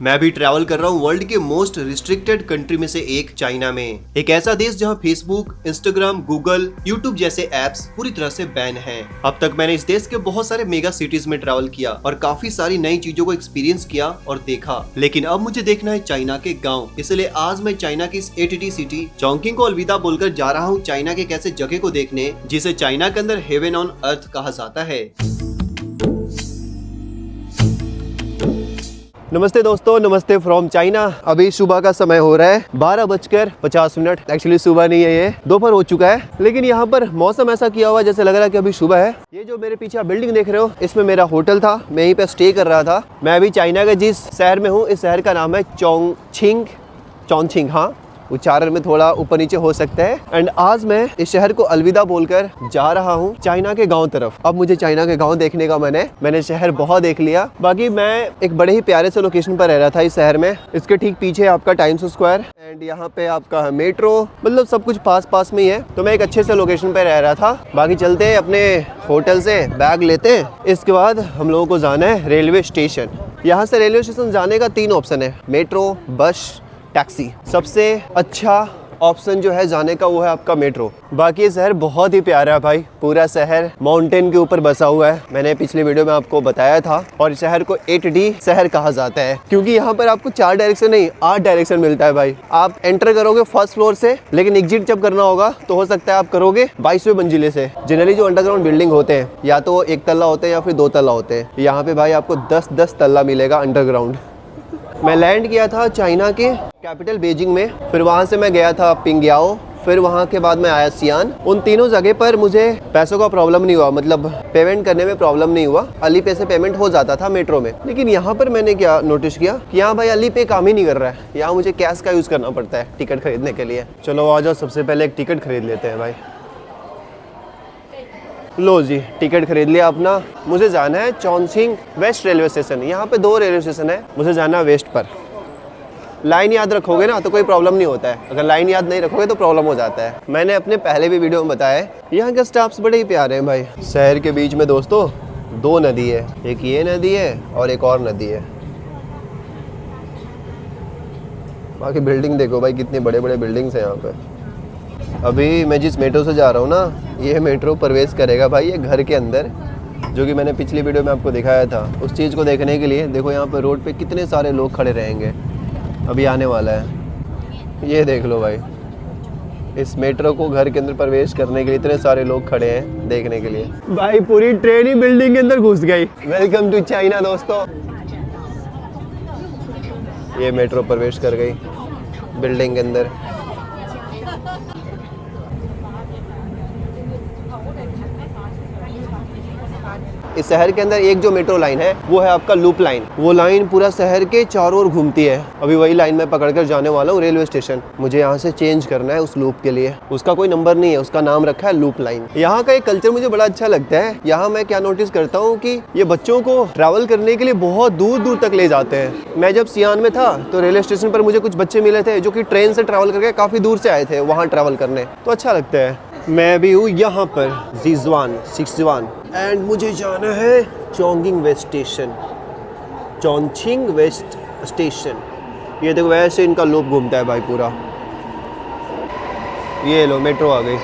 मैं भी ट्रैवल कर रहा हूँ वर्ल्ड के मोस्ट रिस्ट्रिक्टेड कंट्री में से एक, चाइना में। एक ऐसा देश जहाँ फेसबुक, इंस्टाग्राम, गूगल, यूट्यूब जैसे एप्स पूरी तरह से बैन हैं। अब तक मैंने इस देश के बहुत सारे मेगा सिटीज में ट्रैवल किया और काफी सारी नई चीजों को एक्सपीरियंस किया और देखा, लेकिन अब मुझे देखना है चाइना के गाँव। इसलिए आज मैं चाइना की इस एटीटी सिटी चोंगकिंग को अलविदा बोलकर जा रहा हूँ चाइना के ऐसे जगह को देखने जिसे चाइना के अंदर हेवन ऑन अर्थ कहा जाता है। नमस्ते दोस्तों, नमस्ते फ्रॉम चाइना। अभी सुबह का समय हो रहा है 12:50। एक्चुअली सुबह नहीं है, ये दोपहर हो चुका है, लेकिन यहाँ पर मौसम ऐसा किया हुआ जैसे लग रहा है कि अभी सुबह है। ये जो मेरे पीछे बिल्डिंग देख रहे हो, इसमें मेरा होटल था, मैं यहीं पे स्टे कर रहा था। मैं अभी चाइना के जिस शहर में हूँ, इस शहर का नाम है चोंगचिंग। हाँ, उच्चारण में थोड़ा ऊपर नीचे हो सकता है। एंड आज मैं इस शहर को अलविदा बोलकर जा रहा हूँ चाइना के गांव तरफ। अब मुझे चाइना के गांव देखने का मन है। मैंने शहर बहुत देख लिया। बाकी मैं एक बड़े ही प्यारे से लोकेशन पर रह रहा था इस शहर में। इसके ठीक पीछे आपका टाइम्स स्क्वायर एंड यहाँ पे आपका मेट्रो, मतलब सब कुछ पास में ही है। तो मैं एक अच्छे से लोकेशन पे रह रहा था। बाकी चलते हैं अपने होटल से, बैग लेते हैं। इसके बाद हम लोगों को जाना है रेलवे स्टेशन। यहाँ से रेलवे स्टेशन जाने का 3 ऑप्शन है, मेट्रो, बस, टैक्सी। सबसे अच्छा ऑप्शन जो है जाने का वो है आपका मेट्रो। बाकी ये शहर बहुत ही प्यारा है भाई। पूरा शहर माउंटेन के ऊपर बसा हुआ है, मैंने पिछले वीडियो में आपको बताया था। और शहर को 8D शहर कहा जाता है क्योंकि यहाँ पर आपको 4 डायरेक्शन नहीं 8 डायरेक्शन मिलता है भाई। आप एंटर करोगे फर्स्ट फ्लोर से, लेकिन एग्जिट जब करना होगा तो हो सकता है आप करोगे 22वें मंजिले से। जनरली जो अंडरग्राउंड बिल्डिंग होते हैं या तो 1 तल्ला होते हैं या फिर 2 तल्ला होते हैं। यहाँ पे भाई आपको 10 तल्ला मिलेगा अंडरग्राउंड। मैं लैंड किया था चाइना के कैपिटल बीजिंग में, फिर वहाँ से मैं गया था पिंगयाओ, फिर वहाँ के बाद मैं आया सियान। उन तीनों जगह पर मुझे पैसों का प्रॉब्लम नहीं हुआ, मतलब पेमेंट करने में प्रॉब्लम नहीं हुआ। अली पे से पेमेंट हो जाता था मेट्रो में। लेकिन यहाँ पर मैंने क्या नोटिस किया कि यहाँ भाई अली पे काम ही नहीं कर रहा है। यहाँ मुझे कैश का यूज़ करना पड़ता है टिकट खरीदने के लिए। चलो आ जाओ, सबसे पहले एक टिकट खरीद लेते हैं भाई। लो जी, टिकट खरीद लिया अपना। मुझे जाना है चोंगचिंग वेस्ट रेलवे स्टेशन। यहाँ पे 2 रेलवे स्टेशन है, मुझे जाना है वेस्ट पर। लाइन याद रखोगे ना तो कोई प्रॉब्लम नहीं होता है, अगर लाइन याद नहीं रखोगे तो प्रॉब्लम हो जाता है। मैंने अपने पहले भी वीडियो में बताया है, यहाँ के स्टाफ्स बड़े ही प्यारे हैं भाई। शहर के बीच में दोस्तों 2 नदी है, एक ये नदी है और एक और नदी है। बाकी बिल्डिंग देखो भाई, कितने बड़े बड़े बिल्डिंग्स हैं यहाँ पे। अभी मैं जिस मेट्रो से जा रहा हूँ ना, ये मेट्रो प्रवेश करेगा भाई ये घर के अंदर, जो कि मैंने पिछली वीडियो में आपको दिखाया था। उस चीज़ को देखने के लिए देखो यहाँ पे रोड पे कितने सारे लोग खड़े रहेंगे। अभी आने वाला है, ये देख लो भाई। इस मेट्रो को घर के अंदर प्रवेश करने के लिए इतने सारे लोग खड़े हैं देखने के लिए। भाई पूरी ट्रेन ही बिल्डिंग के अंदर घुस गई। वेलकम टू चाइना दोस्तों। ये मेट्रो प्रवेश कर गई बिल्डिंग के अंदर। इस शहर के अंदर एक जो मेट्रो लाइन है वो है आपका लूप लाइन। वो लाइन पूरा शहर के चारों ओर घूमती है। अभी वही लाइन मैं पकड़कर जाने वाला हूँ रेलवे स्टेशन। मुझे यहाँ से चेंज करना है उस लूप के लिए। उसका कोई नंबर नहीं है, उसका नाम रखा है लूप लाइन। यहाँ का एक कल्चर मुझे बड़ा अच्छा लगता है। यहाँ मैं क्या नोटिस करता हूँ कि ये बच्चों को ट्रैवल करने के लिए बहुत दूर दूर तक ले जाते हैं। मैं जब सियान में था तो रेलवे स्टेशन पर मुझे कुछ बच्चे मिले थे जो कि ट्रेन से ट्रैवल करके काफ़ी दूर से आए थे वहाँ ट्रैवल करने, तो अच्छा लगता है। मैं भी हूँ यहाँ पर सिक्सवान एंड मुझे जाना है Chongqing waste station, Chongqing waste station. ये देखो वैसे इनका लूप घूमता है भाई पूरा। ये लो मेट्रो आ गई।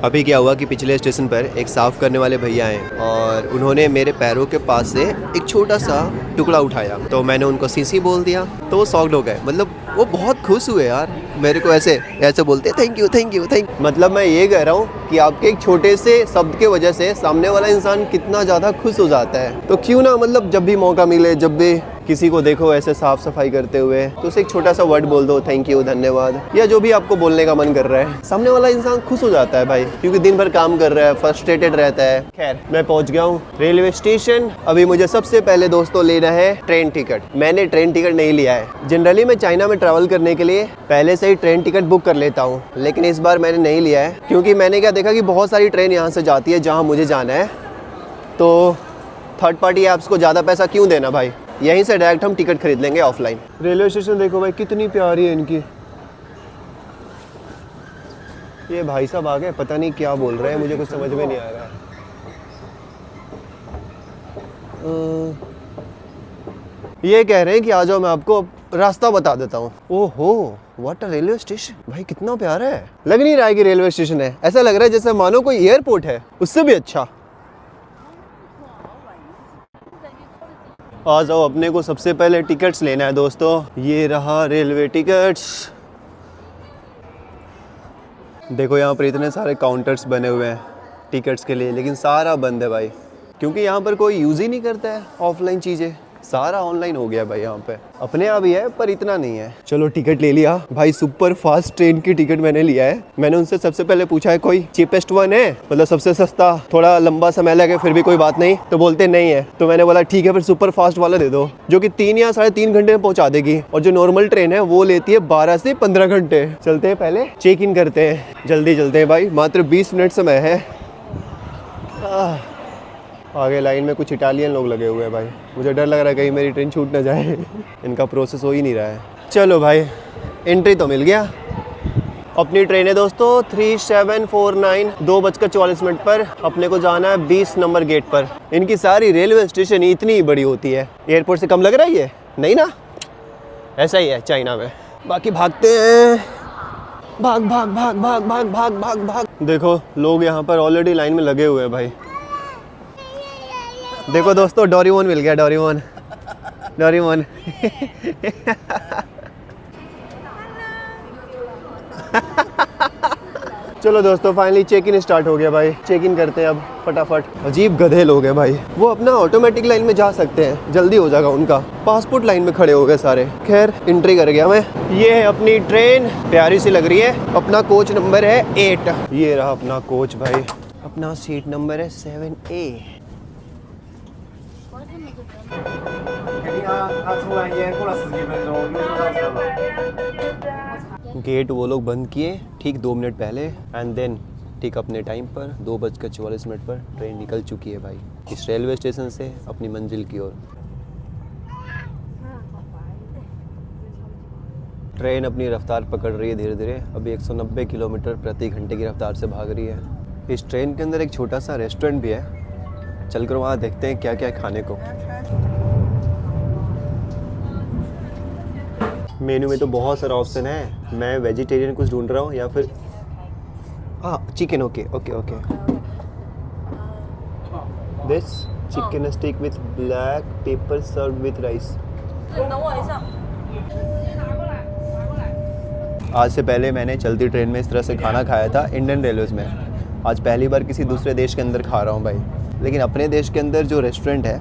अभी क्या हुआ कि पिछले स्टेशन पर एक साफ़ करने वाले भैया हैं और उन्होंने मेरे पैरों के पास से एक छोटा सा टुकड़ा उठाया, तो मैंने उनको सीसी बोल दिया, तो वो शॉक्ड हो गए। मतलब वो बहुत खुश हुए यार, मेरे को ऐसे बोलते थैंक यू। मतलब मैं ये कह रहा हूँ कि आपके एक छोटे से शब्द के वजह से सामने वाला इंसान कितना ज़्यादा खुश हो जाता है। तो क्यों ना, मतलब जब भी मौका मिले, जब भी किसी को देखो ऐसे साफ सफाई करते हुए, तो उसे एक छोटा सा वर्ड बोल दो, थैंक यू, धन्यवाद, या जो भी आपको बोलने का मन कर रहा है। सामने वाला इंसान खुश हो जाता है भाई, क्योंकि दिन भर काम कर रहा है, फ्रस्ट्रेटेड रहता है। खैर, मैं पहुंच गया हूँ रेलवे स्टेशन। अभी मुझे सबसे पहले दोस्तों लेना है ट्रेन टिकट। मैंने ट्रेन टिकट नहीं लिया है। जनरली मैं चाइना में ट्रैवल करने के लिए पहले से ही ट्रेन टिकट बुक कर लेता हूँ, लेकिन इस बार मैंने नहीं लिया है क्योंकि मैंने क्या देखा कि बहुत सारी ट्रेन यहाँ से जाती है जहाँ मुझे जाना है, तो थर्ड पार्टी ऐप्स को ज़्यादा पैसा क्यों देना भाई, यहीं से डायरेक्ट हम टिकट खरीद लेंगे ऑफलाइन। रेलवे स्टेशन देखो भाई कितनी प्यारी है इनकी। ये भाई साहब आ गए, पता नहीं क्या बोल रहे हैं, मुझे कुछ समझ में नहीं आ रहा है। ये कह रहे हैं कि आ जाओ, मैं आपको रास्ता बता देता हूँ। ओहो, व्हाट अ रेलवे स्टेशन भाई, कितना प्यारा है। लग नहीं रहा है कि रेलवे स्टेशन है, ऐसा लग रहा है जैसे मानो कोई एयरपोर्ट है, उससे भी अच्छा। आ जाओ, अपने को सबसे पहले टिकट्स लेना है दोस्तों। ये रहा रेलवे टिकट्स। देखो यहाँ पर इतने सारे काउंटर्स बने हुए हैं टिकट्स के लिए, लेकिन सारा बंद है भाई, क्योंकि यहाँ पर कोई यूज़ ही नहीं करता है ऑफलाइन चीज़ें, सारा ऑनलाइन हो गया भाई। यहाँ पे अपने यहाँ भी है पर इतना नहीं है। चलो टिकट ले लिया भाई, सुपर फास्ट ट्रेन की टिकट मैंने लिया है। मैंने उनसे सबसे पहले पूछा है कोई चीपेस्ट वन है, मतलब सबसे सस्ता, थोड़ा लंबा समय लगे फिर भी कोई बात नहीं, तो बोलते नहीं है। तो मैंने बोला ठीक है फिर सुपर फास्ट वाला दे दो, जो कि 3 या 3.5 घंटे में पहुंचा देगी, और जो नॉर्मल ट्रेन है वो लेती है 12 से 15 घंटे। चलते हैं, पहले चेक इन करते हैं, जल्दी चलते हैं भाई, मात्र 20 मिनट समय है। आगे लाइन में कुछ इटालियन लोग लगे हुए हैं भाई, मुझे डर लग रहा है कहीं मेरी ट्रेन छूट ना जाए। इनका प्रोसेस हो ही नहीं रहा है। चलो भाई, एंट्री तो मिल गया। अपनी ट्रेन है दोस्तों 3749, 2:44 पर। अपने को जाना है 20 नंबर गेट पर। इनकी सारी रेलवे स्टेशन इतनी बड़ी होती है, एयरपोर्ट से कम लग रहा है ये? नहीं ना, ऐसा ही है चाइना में। बाकी भागते हैं, भाग भाग भाग भाग भाग भाग भाग भाग। देखो लोग यहाँ पर ऑलरेडी लाइन में लगे हुए हैं भाई। देखो दोस्तों, डोरेमोन मिल गया, डोरेमोन डोरेमोन। चलो दोस्तों, फाइनली चेक इन स्टार्ट हो गया भाई। चेक इन करते हैं अब फटाफट। अजीब गधे लोग हैं भाई, वो अपना ऑटोमेटिक लाइन में जा सकते हैं, जल्दी हो जाएगा उनका। पासपोर्ट लाइन में खड़े हो गए सारे। खैर एंट्री कर गया मैं। ये है अपनी ट्रेन, प्यारी सी लग रही है। अपना कोच नंबर है 8। ये रहा अपना कोच भाई, अपना सीट नंबर है 7A। गेट वो लोग बंद किए ठीक 2 मिनट पहले, एंड देन ठीक अपने टाइम पर 2:44 पर ट्रेन निकल चुकी है भाई इस रेलवे स्टेशन से अपनी मंजिल की ओर। ट्रेन अपनी रफ्तार पकड़ रही है धीरे धीरे। अभी 190 किलोमीटर प्रति घंटे की रफ्तार से भाग रही है। इस ट्रेन के अंदर एक छोटा सा रेस्टोरेंट भी है, चलकर वहाँ देखते हैं क्या क्या खाने को। मेन्यू में तो बहुत सारा ऑप्शन है। मैं वेजिटेरियन कुछ ढूंढ रहा हूँ, या फिर chicken. Okay okay okay, this chicken stick with black pepper serve with rice. आज से पहले मैंने चलती ट्रेन में इस तरह से खाना खाया था इंडियन रेलवेज में। आज पहली बार किसी दूसरे देश के अंदर खा रहा हूँ भाई। लेकिन अपने देश के अंदर जो रेस्टोरेंट है,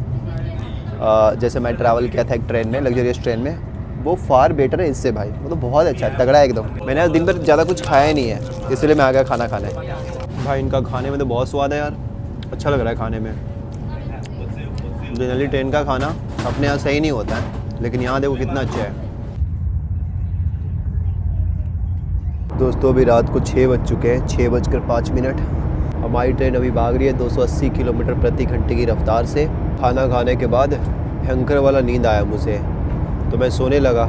जैसे मैं ट्रैवल किया था एक ट्रेन में, लग्जरियस ट्रेन में, वो फार बेटर है इससे भाई। मतलब बहुत अच्छा है, तगड़ा है एकदम। मैंने आज दिन भर ज़्यादा कुछ खाया ही नहीं है, इसलिए मैं आ गया खाना खाने। भाई इनका खाने में तो बहुत स्वाद है यार, अच्छा लग रहा है खाने में। जनरली ट्रेन का खाना अपने यहाँ सही नहीं होता है, लेकिन यहाँ देखो कितना अच्छा है। दोस्तों अभी रात को 6 बज चुके हैं, 6:05। हमारी ट्रेन अभी भाग रही है 280 किलोमीटर प्रति घंटे की रफ्तार से। खाना खाने के बाद भयंकर वाला नींद आया मुझे, तो मैं सोने लगा।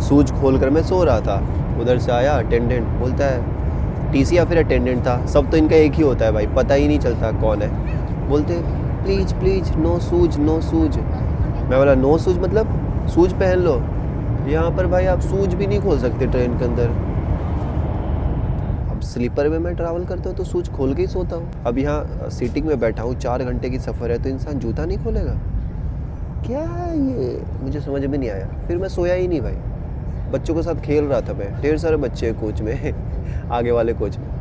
सूज खोल कर मैं सो रहा था, उधर से आया अटेंडेंट, बोलता है टीसी या फिर अटेंडेंट था, सब तो इनका एक ही होता है भाई, पता ही नहीं चलता कौन है। बोलते प्लीज़ प्लीज़ नो सूज नो सूज। मैं बोला नो सूज मतलब सूज पहन लो। यहाँ पर भाई आप सूज भी नहीं खोल सकते ट्रेन के अंदर। अब स्लीपर में मैं ट्रैवल करता हूँ तो सूज खोल के ही सोता हूँ। अब यहाँ सीटिंग में बैठा हूँ, 4 घंटे की सफ़र है, तो इंसान जूता नहीं खोलेगा क्या? ये मुझे समझ में नहीं आया। फिर मैं सोया ही नहीं भाई, बच्चों के साथ खेल रहा था मैं। ढेर सारे बच्चे हैं कोच में, आगे वाले कोच में।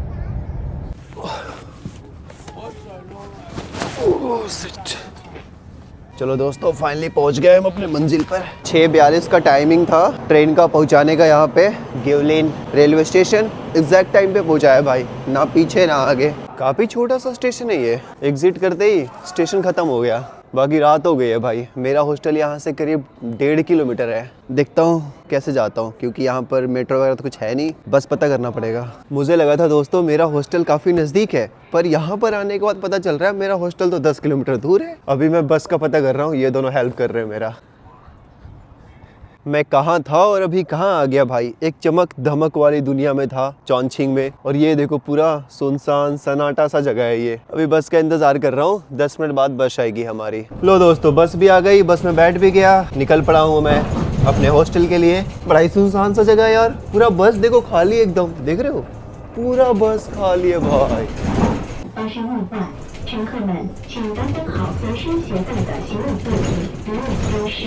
चलो दोस्तों फाइनली पहुंच गए हम अपने मंजिल पर। 6:42 का टाइमिंग था ट्रेन का पहुंचाने का। यहाँ पे गिवलिन रेलवे स्टेशन एग्जैक्ट टाइम पे पहुंचा है भाई, ना पीछे ना आगे। काफ़ी छोटा सा स्टेशन है ये, एग्जिट करते ही स्टेशन ख़त्म हो गया। बाकी रात हो गई है भाई। मेरा हॉस्टल यहाँ से करीब 1.5 किलोमीटर है। देखता हूँ कैसे जाता हूँ, क्योंकि यहाँ पर मेट्रो वगैरह तो कुछ है नहीं, बस पता करना पड़ेगा। मुझे लगा था दोस्तों मेरा हॉस्टल काफ़ी नज़दीक है, पर यहाँ पर आने के बाद पता चल रहा है मेरा हॉस्टल तो 10 किलोमीटर दूर है। अभी मैं बस का पता कर रहा हूँ, ये दोनों हेल्प कर रहे हैं मेरा। मैं कहाँ था और अभी कहाँ आ गया भाई। एक चमक धमक वाली दुनिया में था चॉन्गछिंग में, और ये देखो पूरा सुनसान सन्नाटा सा जगह है ये। अभी बस का इंतजार कर रहा हूँ, 10 मिनट बाद बस आएगी हमारी। लो दोस्तों, बस भी आ गई, बस में बैठ भी गया, निकल पड़ा हूँ मैं अपने हॉस्टल के लिए। बड़ा ही सुनसान सा जगह है यार, पूरा बस देखो खाली एकदम, देख रहे हो पूरा बस खाली है भाई।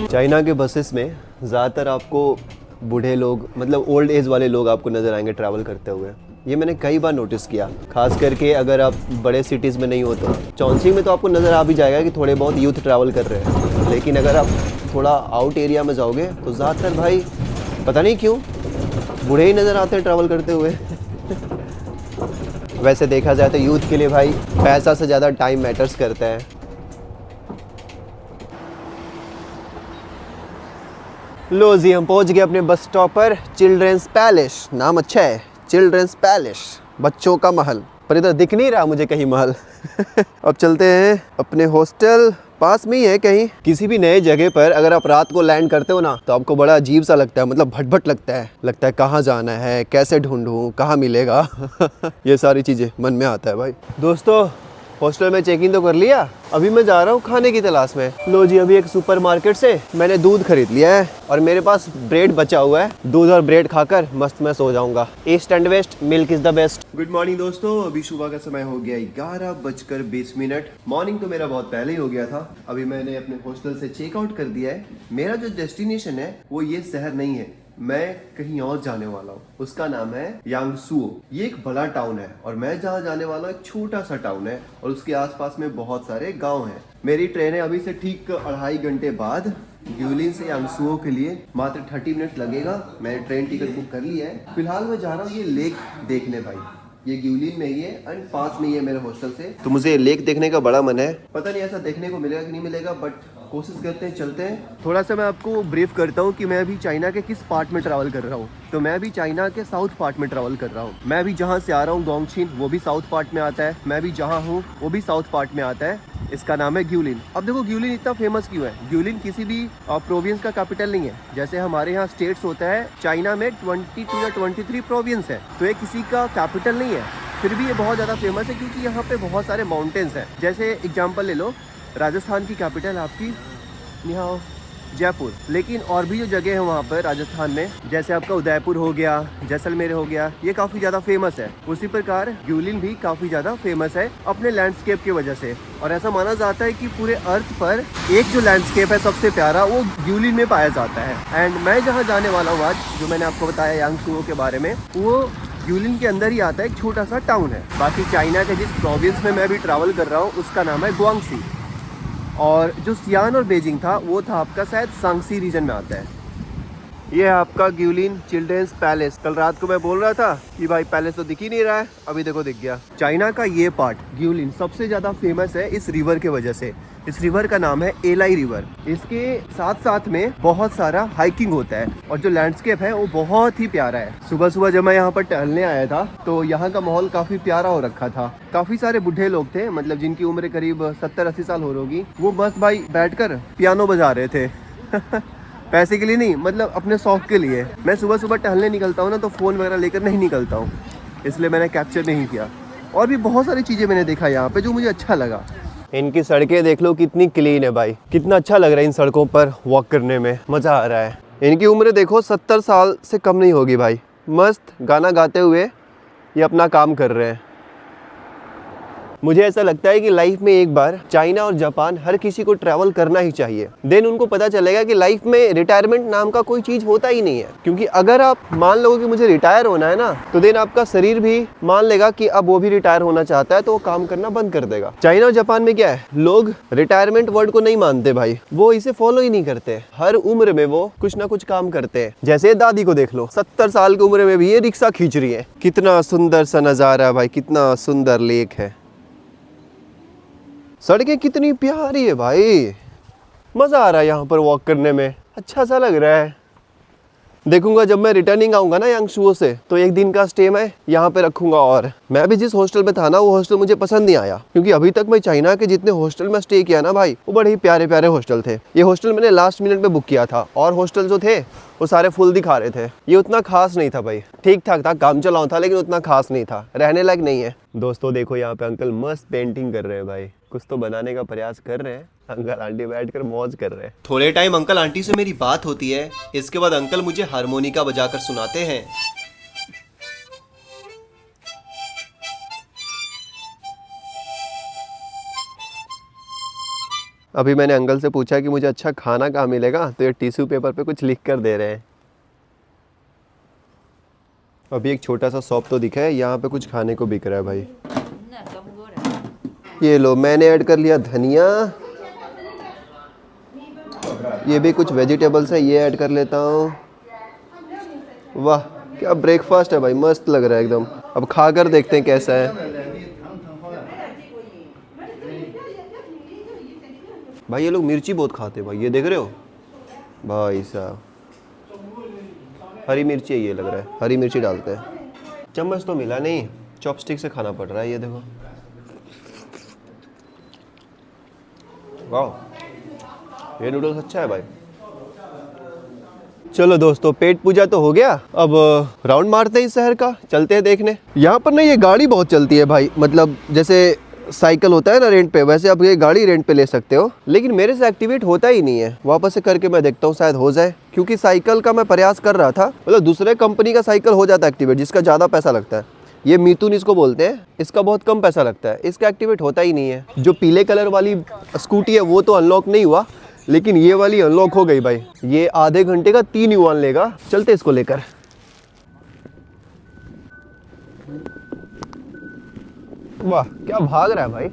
चाइना के बसेस में ज़्यादातर आपको बूढ़े लोग, मतलब ओल्ड एज वाले लोग आपको नज़र आएंगे ट्रैवल करते हुए। ये मैंने कई बार नोटिस किया, खास करके अगर आप बड़े सिटीज़ में नहीं हो तो। चॉन्गछिंग में तो आपको नज़र आ भी जाएगा कि थोड़े बहुत यूथ ट्रैवल कर रहे हैं, लेकिन अगर आप थोड़ा आउट एरिया में जाओगे तो ज़्यादातर भाई पता नहीं क्यों बूढ़े ही नज़र आते हैं ट्रैवल करते हुए। वैसे देखा जाए तो यूथ के लिए भाई पैसा से ज़्यादा टाइम मैटर्स करता है। लो जी, हम पहुंच गए अपने बस स्टॉप पर। चिल्ड्रंस पैलेस नाम अच्छा है, चिल्ड्रंस पैलेस, बच्चों का महल। पर इधर दिख नहीं रहा मुझे कहीं महल। अब चलते हैं अपने हॉस्टल, पास में ही है कहीं। किसी भी नए जगह पर अगर आप रात को लैंड करते हो ना तो आपको बड़ा अजीब सा लगता है, मतलब भटभट लगता है कहाँ जाना है, कैसे ढूंढूं, कहाँ मिलेगा। ये सारी चीज़ें मन में आता है भाई। दोस्तों, हॉस्टल में चेक इन तो कर लिया, अभी मैं जा रहा हूँ खाने की तलाश में। लो जी, अभी एक सुपरमार्केट से मैंने दूध खरीद लिया है और मेरे पास ब्रेड बचा हुआ है। दूध और ब्रेड खाकर मस्त मैं सो जाऊंगा। East and west, milk is the best. Good morning दोस्तों, अभी सुबह का समय हो गया 11:20। मॉर्निंग तो मेरा बहुत पहले ही हो गया था। अभी मैंने अपने हॉस्टल से चेकआउट कर दिया है। मेरा जो डेस्टिनेशन है वो ये शहर नहीं है, मैं कहीं और जाने वाला हूँ। उसका नाम है यांगसुओ। ये एक बड़ा टाउन है और मैं जहाँ जाने वाला हूँ एक छोटा सा टाउन है और उसके आसपास में बहुत सारे गांव हैं। मेरी ट्रेन है अभी से ठीक 2.5 घंटे बाद। ग्यूलिन से यांगसुओ के लिए मात्र 30 मिनट लगेगा। मैंने ट्रेन टिकट बुक कर लिया है। फिलहाल मैं जा रहा हूँ ये लेक देखने भाई। ये ग्यूलिन में ही है एंड पास में ही है मेरे हॉस्टल से, तो मुझे लेक देखने का बड़ा मन है। पता नहीं ऐसा देखने को मिलेगा कि नहीं मिलेगा, बट कोशिश करते हैं, चलते हैं। थोड़ा सा मैं आपको ब्रीफ करता हूँ कि मैं अभी चाइना के किस पार्ट में ट्रैवल कर रहा हूँ। तो मैं अभी चाइना के साउथ पार्ट में ट्रैवल कर रहा हूँ। मैं अभी जहाँ से आ रहा हूँ गोंगछिन, वो भी साउथ पार्ट में आता है। मैं भी जहाँ हूँ वो भी साउथ पार्ट में आता है। इसका नाम है ग्यूलिन। अब देखो ग्यूलिन इतना फेमस क्यों है। ग्यूलिन किसी भी प्रोविंस का कैपिटल नहीं है। जैसे हमारे यहाँ स्टेट्स होता है, चाइना में 22 या 23 प्रोविंस है, तो ये किसी का कैपिटल नहीं है। फिर भी ये बहुत ज़्यादा फेमस है क्योंकि यहाँ पे बहुत सारे माउंटेन्स हैं। जैसे एग्जाम्पल ले लो, राजस्थान की कैपिटल आपकी यहाँ जयपुर, लेकिन और भी जो जगह है वहाँ पर राजस्थान में, जैसे आपका उदयपुर हो गया, जैसलमेर हो गया, ये काफ़ी ज़्यादा फेमस है। उसी प्रकार ग्यूलिन भी काफ़ी ज़्यादा फेमस है अपने लैंडस्केप की वजह से। और ऐसा माना जाता है कि पूरे अर्थ पर एक जो लैंडस्केप है सबसे प्यारा, वो ग्यूलिन में पाया जाता है। एंड मैं जहाँ जाने वाला हूँ आज, जो मैंने आपको बताया यांगसुओ के बारे में, वो ग्यूलिन के अंदर ही आता है, एक छोटा सा टाउन है। बाकी चाइना के जिस प्रोविंस में मैं अभी ट्रैवल कर रहा हूँ उसका नाम है गुआंगसी, और जो सियान और बीजिंग था वो था आपका शायद सांगसी रीजन में आता है। ये है आपका ग्यूलिन चिल्ड्रंस पैलेस। कल रात को मैं बोल रहा था कि भाई पैलेस तो दिख ही नहीं रहा है, अभी देखो दिख गया। चाइना का ये पार्ट ग्यूलिन सबसे ज़्यादा फेमस है इस रिवर के वजह से। इस रिवर का नाम है एलाई रिवर। इसके साथ साथ में बहुत सारा हाइकिंग होता है और जो लैंडस्केप है वो बहुत ही प्यारा है। सुबह सुबह जब मैं यहाँ पर टहलने आया था तो यहाँ का माहौल काफ़ी प्यारा हो रखा था। काफ़ी सारे बूढ़े लोग थे, मतलब जिनकी उम्र करीब 70-80 साल हो होगी। वो मस्त भाई बैठकर पियानो बजा रहे थे। पैसे के लिए नहीं, मतलब अपने शौक के लिए। मैं सुबह सुबह टहलने निकलता हूँ ना तो फ़ोन वगैरह लेकर नहीं निकलता हूँ, इसलिए मैंने कैप्चर नहीं किया। और भी बहुत सारी चीज़ें मैंने देखा यहाँ पे जो मुझे अच्छा लगा। इनकी सड़कें देख लो कितनी क्लीन है भाई, कितना अच्छा लग रहा है इन सड़कों पर वॉक करने में, मज़ा आ रहा है। इनकी उम्र देखो 70 साल से कम नहीं होगी भाई। मस्त गाना गाते हुए ये अपना काम कर रहे हैं। मुझे ऐसा लगता है कि लाइफ में एक बार चाइना और जापान हर किसी को ट्रैवल करना ही चाहिए। देन उनको पता चलेगा कि लाइफ में रिटायरमेंट नाम का कोई चीज़ होता ही नहीं है। क्योंकि अगर आप मान लो कि मुझे रिटायर होना है ना, तो देन आपका शरीर भी मान लेगा कि अब वो भी रिटायर होना चाहता है, तो वो काम करना बंद कर देगा। चाइना और जापान में क्या है, लोग रिटायरमेंट वर्ड को नहीं मानते भाई, वो इसे फॉलो ही नहीं करते। हर उम्र में वो कुछ ना कुछ काम करते हैं। जैसे दादी को देख लो, 70 साल की उम्र में भी ये रिक्शा खींच रही है। कितना सुंदर सा नज़ारा है भाई, कितना सुंदर लेक है। सड़कें कितनी प्यारी है भाई, मज़ा आ रहा है यहाँ पर वॉक करने में, अच्छा सा लग रहा है। देखूंगा जब मैं रिटर्निंग आऊंगा ना यांगशुओ से, तो एक दिन का स्टे मैं यहाँ पे रखूंगा। और मैं भी जिस हॉस्टल में था ना, वो हॉस्टल मुझे पसंद नहीं आया, क्योंकि अभी तक मैं चाइना के जितने हॉस्टल में स्टे किया ना भाई, वो बड़े ही प्यारे प्यारे हॉस्टल थे। ये हॉस्टल मैंने लास्ट मिनट में बुक किया था, और हॉस्टल जो थे वो सारे फुल दिखा रहे थे। ये उतना खास नहीं था भाई, ठीक ठाक था, काम चलाओ था, लेकिन उतना खास नहीं था, रहने लायक नहीं है। दोस्तों देखो यहाँ पे अंकल मस्त पेंटिंग कर रहे हैं भाई, कुछ तो बनाने का प्रयास कर रहे हैं। अंकल आंटी बैठकर मौज कर रहे हैं। थोड़े टाइम अंकल आंटी से मेरी बात होती है, इसके बाद अंकल मुझे हारमोनिका बजाकर सुनाते हैं। अभी मैंने अंकल से पूछा कि मुझे अच्छा खाना कहाँ मिलेगा, तो ये टिश्यू पेपर पे कुछ लिख कर दे रहे हैं। अभी एक छोटा सा शॉप तो दिखा है, यहाँ पे कुछ खाने को बिक रहा है भाई। ये लो, मैंने ऐड कर लिया धनिया, ये भी कुछ वेजिटेबल्स है, ये ऐड कर लेता हूँ। वाह क्या ब्रेकफास्ट है भाई, मस्त लग रहा है एकदम। अब खाकर देखते हैं कैसा है। भाई ये लोग मिर्ची बहुत खाते हैं भाई, ये देख रहे हो भाई साहब, हरी मिर्ची है, ये लग रहा है हरी मिर्ची डालते हैं। चम्मच तो मिला नहीं, चॉपस्टिक से खाना पड़ रहा है। ये देखो, वाह ये नूडल्स अच्छा है भाई। चलो दोस्तों, पेट पूजा तो हो गया, अब राउंड मारते हैं इस शहर का, चलते हैं देखने। यहाँ पर ना ये गाड़ी बहुत चलती है भाई, मतलब जैसे साइकिल होता है ना रेंट पे, वैसे आप ये गाड़ी रेंट पे ले सकते हो, लेकिन मेरे से एक्टिवेट होता ही नहीं है। वापस से करके मैं देखता हूँ, शायद हो जाए, क्योंकि साइकिल का मैं प्रयास कर रहा था, मतलब दूसरे कंपनी का साइकिल हो जाता है एक्टिवेट, जिसका ज़्यादा पैसा लगता है। ये मिथुन इसको बोलते हैं, इसका बहुत कम पैसा लगता है, इसका एक्टिवेट होता ही नहीं है। जो पीले कलर वाली स्कूटी है वो तो अनलॉक नहीं हुआ, लेकिन ये वाली अनलॉक हो गई भाई। ये आधे घंटे का 3 युआन लेगा, चलते इसको लेकर। वाह क्या भाग रहा है भाई,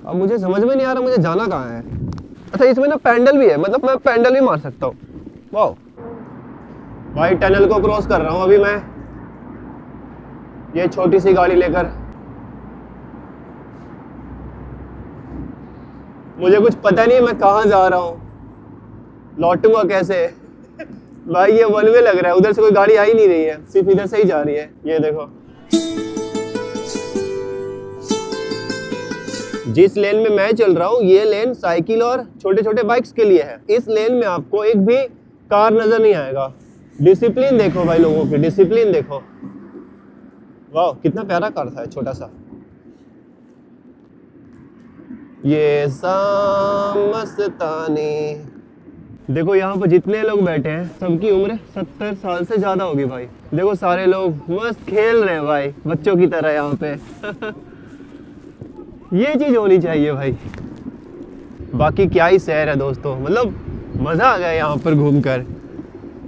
अब मुझे समझ में नहीं आ रहा मुझे जाना कहाँ है। अच्छा इसमें ना पैंडल भी है, मतलब मैं पैंडल भी मार सकता हूँ। वाह भाई, टनल को क्रॉस कर रहा हूँ अभी मैं, ये छोटी सी गाड़ी लेकर। मुझे कुछ पता नहीं है मैं कहाँ जा रहा हूँ, लौटूंगा कैसे। भाई ये वन वे लग रहा है, उधर से कोई गाड़ी आ ही नहीं रही है, सिर्फ इधर से ही जा रही है। ये देखो, जिस लेन में मैं चल रहा हूँ, ये लेन साइकिल और छोटे छोटे बाइक्स के लिए है। इस लेन में आपको एक भी कार नजर नहीं आएगा। डिसिप्लिन देखो भाई लोगों की, डिसिप्लिन देखो। वाह कितना प्यारा कार था, छोटा सा। ये मस्तानी देखो, यहाँ पर जितने लोग बैठे हैं सबकी उम्र 70 साल से ज्यादा होगी भाई। देखो सारे लोग मस्त खेल रहे हैं भाई, बच्चों की तरह यहाँ पे। ये चीज होनी चाहिए भाई। बाकी क्या ही शहर है दोस्तों, मतलब मजा आ गया यहाँ पर घूमकर।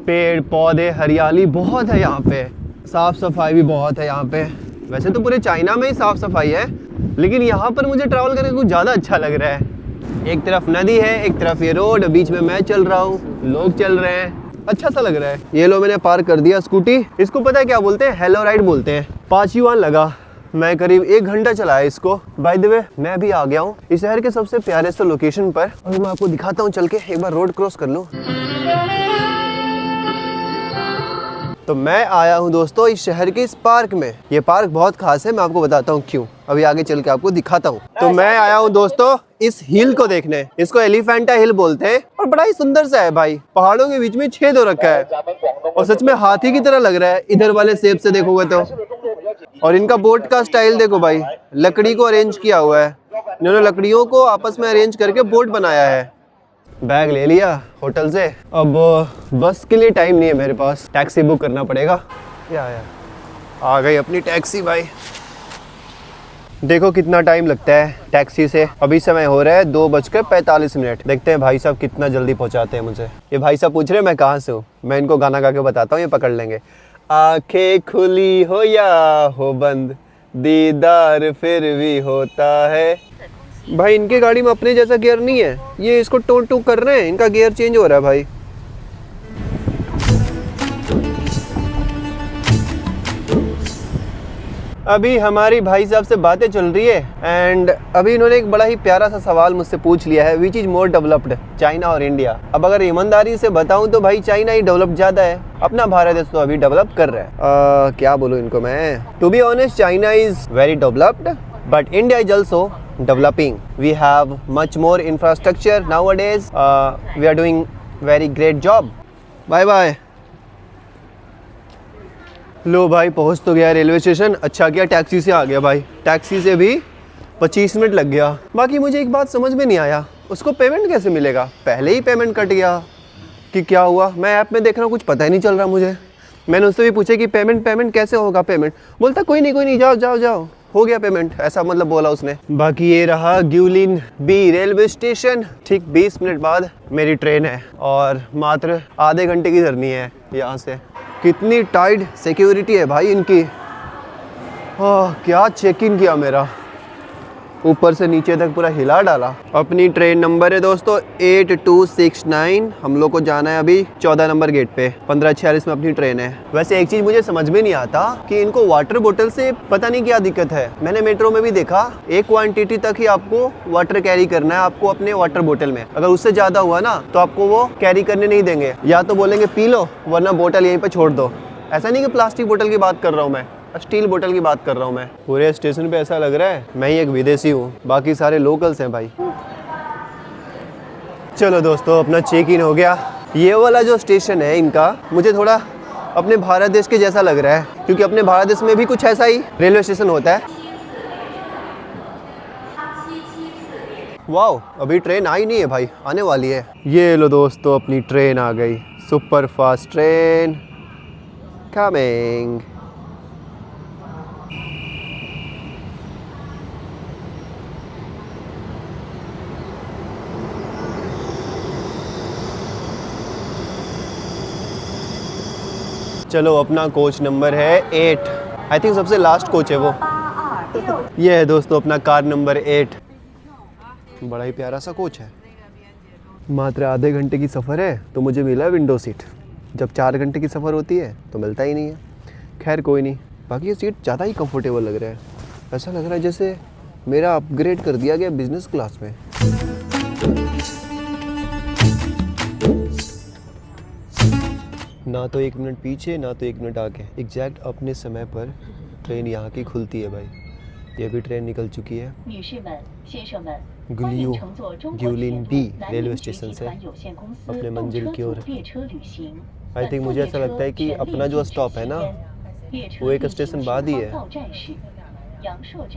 पेड़ पौधे हरियाली बहुत है यहाँ पे, साफ सफाई भी बहुत है यहाँ पे। वैसे तो पूरे चाइना में ही साफ सफाई है, लेकिन यहाँ पर मुझे ट्रैवल करके कुछ ज़्यादा अच्छा लग रहा है। एक तरफ नदी है, एक तरफ ये रोड, बीच में मैं चल रहा हूँ, लोग चल रहे हैं, अच्छा सा लग रहा है। ये लो मैंने पार्क कर दिया स्कूटी। इसको पता है क्या बोलते हैं? हेलो राइड बोलते हैं। 5 युआन लगा, मैं करीब 1 घंटा चलाया इसको। बाय द वे मैं भी आ गया हूँ इस शहर के सबसे प्यारे से लोकेशन पर, और मैं आपको दिखाता हूँ चल के। एक बार रोड क्रॉस कर लूँ। तो मैं आया हूँ दोस्तों इस शहर के इस पार्क में। ये पार्क बहुत खास है, मैं आपको बताता हूँ क्यों, अभी आगे चल के आपको दिखाता हूँ। तो मैं आया हूँ दोस्तों इस हिल को देखने, इसको एलिफेंटा हिल बोलते हैं, और बड़ा ही सुंदर सा है भाई। पहाड़ों के बीच में छेद हो रखा है, और सच में हाथी की तरह लग रहा है इधर वाले शेप से देखोगे तो। और इनका बोट का स्टाइल देखो भाई, लकड़ी को अरेंज किया हुआ है, इन्होंने लकड़ियों को आपस में अरेंज करके बोट बनाया है। बैग ले लिया होटल से, अब बस के लिए टाइम नहीं है मेरे पास, टैक्सी बुक करना पड़ेगा। यार आ गई अपनी टैक्सी भाई। देखो कितना टाइम लगता है टैक्सी से। अभी समय हो रहा है 2:45। देखते हैं भाई साहब कितना जल्दी पहुंचाते हैं मुझे। ये भाई साहब पूछ रहे हैं मैं कहाँ से हूँ, मैं इनको गाना गा के बताता हूँ, ये पकड़ लेंगे। आंखें खुली हो या हो बंद, दीदार फिर भी होता है। भाई इनके गाड़ी में अपने जैसा गियर नहीं है, ये इसको टोन टू कर रहे हैं, इनका गियर चेंज हो रहा है भाई। अभी हमारी भाई साहब से बातें चल रही है एंड अभी इन्होंने एक बड़ा ही प्यारा सा सवाल मुझसे पूछ लिया है, which is more developed, China और इंडिया। अब अगर ईमानदारी से बताऊं तो भाई चाइना ही डेवलप ज़्यादा है, अपना भारत देश तो अभी डेवलप कर रहा है। क्या बोलूँ इनको मैं, to be honest China is very developed but India is also developing. We have much more infrastructure nowadays. We are doing very great job. Bye bye. लो भाई पहुंच तो गया रेलवे स्टेशन। अच्छा किया टैक्सी से आ गया भाई, टैक्सी से भी 25 मिनट लग गया। बाकी मुझे एक बात समझ में नहीं आया, उसको पेमेंट कैसे मिलेगा? पहले ही पेमेंट कट गया कि क्या हुआ? मैं ऐप में देख रहा हूँ, कुछ पता ही नहीं चल रहा मुझे। मैंने उससे भी पूछा कि पेमेंट कैसे होगा पेमेंट, बोलता कोई नहीं जाओ हो गया पेमेंट, ऐसा मतलब बोला उसने। बाकी ये रहा ग्यूलिन बी रेलवे स्टेशन। ठीक 20 मिनट बाद मेरी ट्रेन है और मात्र आधे घंटे की जर्नी है यहाँ से। कितनी टाइट सिक्योरिटी है भाई इनकी। क्या चेक इन किया मेरा, ऊपर से नीचे तक पूरा हिला डाला। अपनी ट्रेन नंबर है दोस्तों 8269। हम लोग को जाना है अभी 14 नंबर गेट पे, 1546 में अपनी ट्रेन है। वैसे एक चीज़ मुझे समझ में नहीं आता कि इनको वाटर बोतल से पता नहीं क्या दिक्कत है। मैंने मेट्रो में भी देखा, एक क्वांटिटी तक ही आपको वाटर कैरी करना है आपको अपने वाटर बोतल में। अगर उससे ज़्यादा हुआ ना तो आपको वो कैरी करने नहीं देंगे, या तो बोलेंगे पी लो वरना बोतल यहीं पर छोड़ दो। ऐसा नहीं कि प्लास्टिक बोतल की बात कर रहा हूँ मैं, स्टील बोतल की बात कर रहा हूँ मैं। पूरे स्टेशन पे ऐसा लग रहा है मैं ही एक विदेशी हूँ, बाकी सारे लोकल्स हैं भाई। चलो दोस्तों अपना चेक इन हो गया। ये वाला जो स्टेशन है इनका मुझे थोड़ा अपने भारत देश के जैसा लग रहा है, क्योंकि अपने भारत देश में भी कुछ ऐसा ही रेलवे स्टेशन होता है। वाओ, अभी ट्रेन आई नहीं है भाई, आने वाली है। ये लो दोस्तों अपनी ट्रेन आ गई, सुपर फास्ट ट्रेन कमिंग। चलो अपना कोच नंबर है 8, आई थिंक सबसे लास्ट कोच है वो। ये है दोस्तों अपना कार नंबर 8। बड़ा ही प्यारा सा कोच है। मात्र आधे घंटे की सफ़र है तो मुझे मिला विंडो सीट। जब 4 घंटे की सफ़र होती है तो मिलता ही नहीं है। खैर कोई नहीं, बाकी ये सीट ज़्यादा ही कंफर्टेबल लग रहा है। ऐसा लग रहा है जैसे मेरा अपग्रेड कर दिया गया बिजनेस क्लास में। ना तो 1 मिनट पीछे ना तो 1 मिनट आगे, एग्जैक्ट अपने समय पर ट्रेन यहाँ की खुलती है भाई। ये भी ट्रेन निकल चुकी है। ग्यूलिन बी रेलवे स्टेशन से अपने मंजिल की ओर। आई थिंक मुझे ऐसा लगता है कि अपना जो स्टॉप है ना वो एक स्टेशन बाद ही है,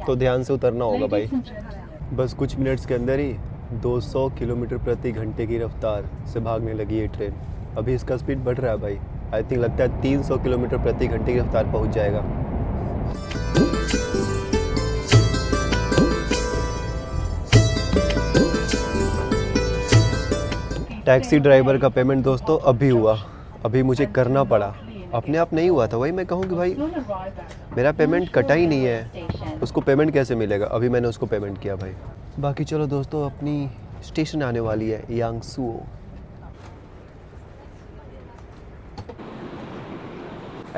तो ध्यान से उतरना होगा भाई। बस कुछ मिनट्स के अंदर ही 200 किलोमीटर प्रति घंटे की रफ्तार से भागने लगी ये ट्रेन। अभी इसका स्पीड बढ़ रहा है भाई, आई थिंक लगता है 300 किलोमीटर प्रति घंटे की रफ्तार पहुंच जाएगा। टैक्सी ड्राइवर का पेमेंट दोस्तों अभी हुआ, अभी मुझे करना पड़ा, अपने आप नहीं हुआ था। वही मैं कहूँ कि भाई मेरा पेमेंट कटा ही नहीं है, उसको पेमेंट कैसे मिलेगा? अभी मैंने उसको पेमेंट किया भाई। बाकी चलो दोस्तों अपनी स्टेशन आने वाली है यांगसुओ।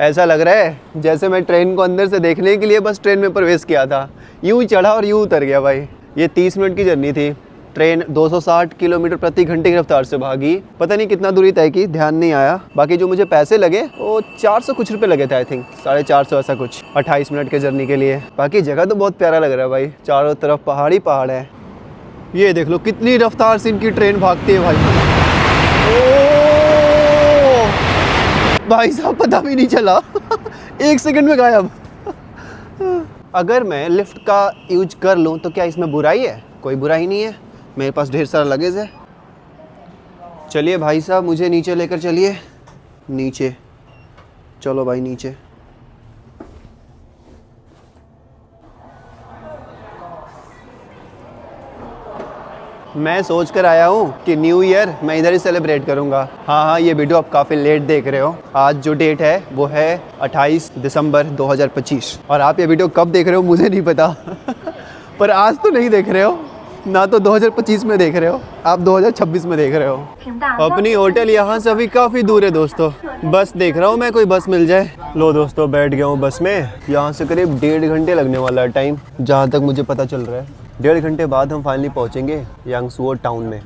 ऐसा लग रहा है जैसे मैं ट्रेन को अंदर से देखने के लिए बस ट्रेन में प्रवेश किया था, यूं चढ़ा और यूं उतर गया भाई। ये 30 मिनट की जर्नी थी। ट्रेन 260 किलोमीटर प्रति घंटे की रफ्तार से भागी, पता नहीं कितना दूरी तय की, ध्यान नहीं आया। बाकी जो मुझे पैसे लगे वो 400 कुछ रुपए लगे थे, आई थिंक 450 ऐसा कुछ, 28 मिनट के जर्नी के लिए। बाकी जगह तो बहुत प्यारा लग रहा है भाई, चारों तरफ पहाड़ ही पहाड़ है। ये देख लो कितनी रफ्तार से इनकी ट्रेन भागती है भाई। भाई साहब पता भी नहीं चला 1 सेकंड में गायब। अगर मैं लिफ्ट का यूज कर लूँ तो क्या इसमें बुराई है? कोई बुराई नहीं है, मेरे पास ढेर सारा लगेज है। चलिए भाई साहब मुझे नीचे लेकर चलिए। नीचे चलो भाई नीचे। मैं सोच कर आया हूँ कि न्यू ईयर मैं इधर ही सेलिब्रेट करूँगा। हाँ, ये वीडियो आप काफ़ी लेट देख रहे हो। आज जो डेट है वो है 28 दिसंबर 2025 और आप ये वीडियो कब देख रहे हो मुझे नहीं पता पर आज तो नहीं देख रहे हो, ना तो 2025 में देख रहे हो, आप 2026 में देख रहे हो। अपनी होटल यहाँ से अभी काफ़ी दूर है दोस्तों, बस देख रहा हूँ मैं कोई बस मिल जाए। लो दोस्तों, बैठ गया हूँ बस में। यहाँ से करीब 1.5 घंटे लगने वाला है टाइम, जहाँ तक मुझे पता चल रहा है। 1.5 घंटे बाद हम फाइनली पहुँचेंगे यांगसुओ टाउन में।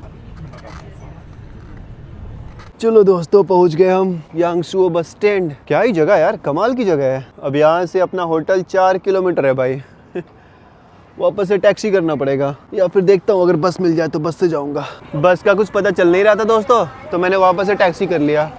चलो दोस्तों, पहुँच गए हम यांगसुओ बस स्टैंड। क्या ही जगह है यार, कमाल की जगह है। अब यहाँ से अपना होटल 4 किलोमीटर है भाई। वापस से टैक्सी करना पड़ेगा, या फिर देखता हूँ अगर बस मिल जाए तो बस से जाऊँगा। बस का कुछ पता चल नहीं रहा था दोस्तों, तो मैंने वापस से टैक्सी कर लिया।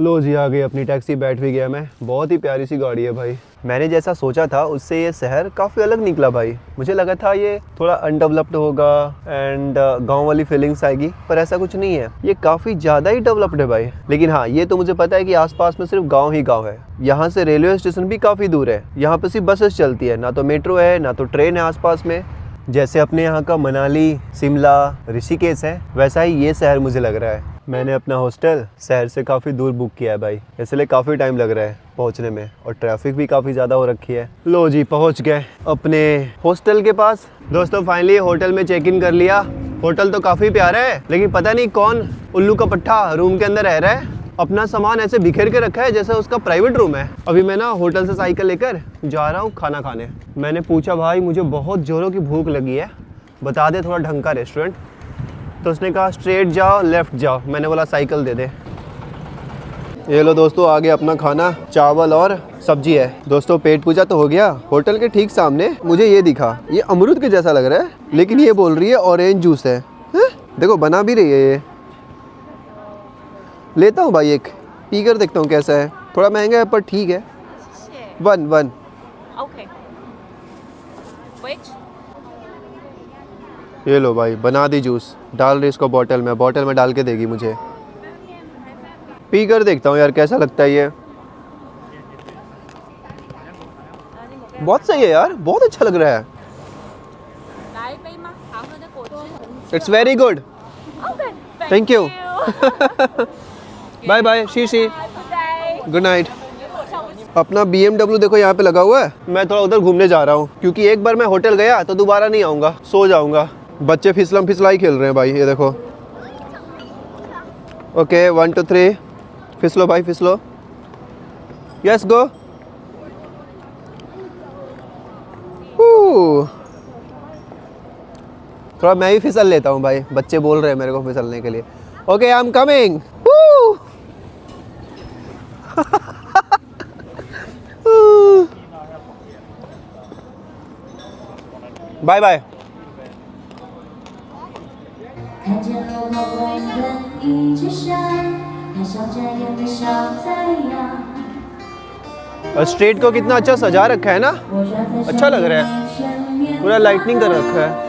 लो जी, आ गई अपनी टैक्सी, बैठ भी गया मैं। बहुत ही प्यारी सी गाड़ी है भाई। मैंने जैसा सोचा था उससे ये शहर काफ़ी अलग निकला भाई। मुझे लगा था ये थोड़ा अनडेवलप्ड होगा एंड गांव वाली फीलिंग्स आएगी, पर ऐसा कुछ नहीं है। ये काफ़ी ज़्यादा ही डेवलप्ड है भाई। लेकिन हाँ, ये तो मुझे पता है कि आसपास में सिर्फ गांव ही गांव है। यहाँ से रेलवे स्टेशन भी काफ़ी दूर है। यहाँ पे सिर्फ बसेस चलती है, ना तो मेट्रो है ना तो ट्रेन है आसपास में। जैसे अपने यहाँ का मनाली, शिमला, ऋषिकेश है, वैसा ही ये शहर मुझे लग रहा है। मैंने अपना हॉस्टल शहर से काफ़ी दूर बुक किया है भाई, इसलिए काफ़ी टाइम लग रहा है पहुँचने में, और ट्रैफिक भी काफ़ी ज़्यादा हो रखी है। लो जी, पहुँच गए अपने हॉस्टल के पास। दोस्तों फाइनली होटल में चेक इन कर लिया। होटल तो काफ़ी प्यारा है, लेकिन पता नहीं कौन उल्लू का पट्टा रूम के अंदर रह रहा है। अपना सामान ऐसे बिखेर के रखा है जैसे उसका प्राइवेट रूम है। अभी मैं ना होटल से साइकिल लेकर जा रहा हूँ खाना खाने। मैंने पूछा भाई मुझे बहुत जोरों की भूख लगी है, बता दे थोड़ा ढंग का रेस्टोरेंट। तो उसने कहा स्ट्रेट जाओ लेफ्ट जाओ। मैंने बोला साइकिल दे दे। ये लो दोस्तों, आ गया अपना खाना, चावल और सब्जी है। दोस्तों पेट पूजा तो हो गया। होटल के ठीक सामने मुझे ये दिखा, ये अमरूद के जैसा लग रहा है, लेकिन ये बोल रही है ऑरेंज जूस है। देखो बना भी रही है ये। लेता हूँ भाई, एक पी कर देखता हूँ कैसा है। थोड़ा महंगा है पर ठीक है। 1 Okay. Which? ये लो भाई, बना दी जूस, डाल रही इसको बोतल में डाल के देगी मुझे। पी कर देखता हूँ यार कैसा लगता है ये। बहुत सही है यार, बहुत अच्छा लग रहा है। It's very good. Thank you. Bye bye शीशी, गुड नाइट। अपना BMW देखो यहाँ पे लगा हुआ है। मैं थोड़ा उधर घूमने जा रहा हूँ, क्योंकि एक बार मैं होटल गया तो दोबारा नहीं आऊँगा, सो जाऊँगा। बच्चे फिसलम फिसलाई खेल रहे हैं भाई, ये देखो। ओके 1 2 3, फिसलो भाई फिसलो। Yes go. थोड़ा मैं ही फिसल लेता हूँ भाई, बच्चे बोल रहे हैं मेरे को फिसलने के लिए। Okay I am coming. Bye bye. और स्ट्रीट को कितना अच्छा सजा रखा है ना, अच्छा लग रहा है, पूरा लाइटनिंग कर रखा है।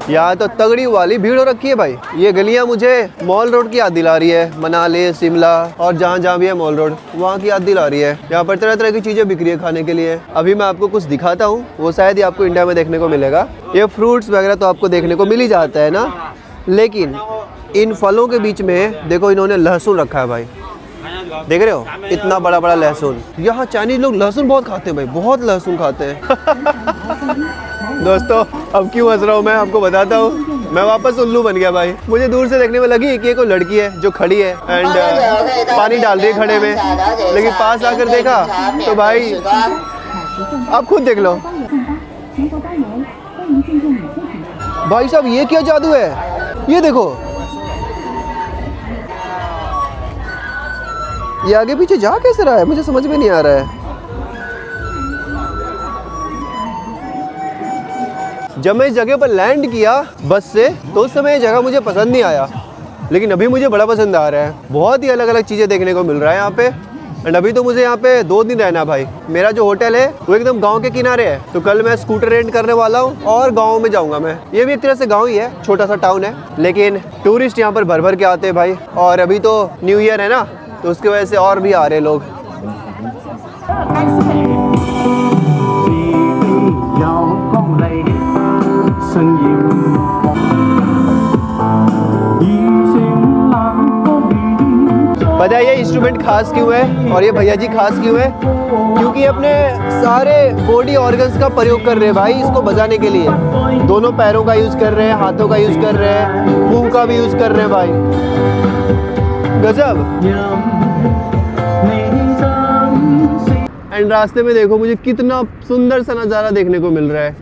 यहाँ तो तगड़ी वाली भीड़ हो रखी है भाई। ये गलियाँ मुझे मॉल रोड की याद दिला रही है, मनाली, शिमला और जहाँ जहाँ भी है मॉल रोड, वहाँ की याद दिला रही है। यहाँ पर तरह तरह की चीजें बिक रही है खाने के लिए। अभी मैं आपको कुछ दिखाता हूँ, वो शायद ही आपको इंडिया में देखने को मिलेगा। ये फ्रूट्स वगैरह तो आपको देखने को मिल ही जाता है ना, लेकिन इन फलों के बीच में देखो इन्होंने लहसुन रखा है भाई। देख रहे हो इतना बड़ा बड़ा लहसुन। यहाँ चाइनीज लोग लहसुन बहुत खाते हैं भाई, बहुत लहसुन खाते हैं। दोस्तों अब क्यों हंस रहा हूँ मैं आपको बताता हूँ। मैं वापस उल्लू बन गया भाई। मुझे दूर से देखने में लगी कि ये कोई लड़की है जो खड़ी है एंड पानी डाल रही है खड़े में, लेकिन पास आकर देखा तो भाई आप खुद देख लो। भाई साहब ये क्या जादू है, ये देखो, ये आगे पीछे जा कैसे रहा है, मुझे समझ में नहीं आ रहा है। जब मैं इस जगह पर लैंड किया बस से, तो उस समय ये जगह मुझे पसंद नहीं आया, लेकिन अभी मुझे बड़ा पसंद आ रहा है। बहुत ही अलग अलग चीज़ें देखने को मिल रहा है यहाँ पे। एंड अभी तो मुझे यहाँ पे 2 दिन रहना भाई। मेरा जो होटल है वो एकदम गांव के किनारे है, तो कल मैं स्कूटर रेंट करने वाला हूँ और गांव में जाऊँगा मैं। ये भी एक तरह से गाँव ही है, छोटा सा टाउन है, लेकिन टूरिस्ट यहाँ पर भर भर के आते हैं भाई। और अभी तो न्यू ईयर है ना, तो उसकी वजह से और भी आ रहे लोग। पता है ये इंस्ट्रूमेंट खास क्यों है और ये भैया जी खास क्यों है? क्योंकि अपने सारे बॉडी ऑर्गन्स का प्रयोग कर रहे हैं भाई इसको बजाने के लिए। दोनों पैरों का यूज कर रहे हैं, हाथों का यूज कर रहे हैं, मुंह का भी यूज कर रहे हैं भाई। गजब। एंड रास्ते में देखो मुझे कितना सुंदर सा नज़ारा देखने को मिल रहा है।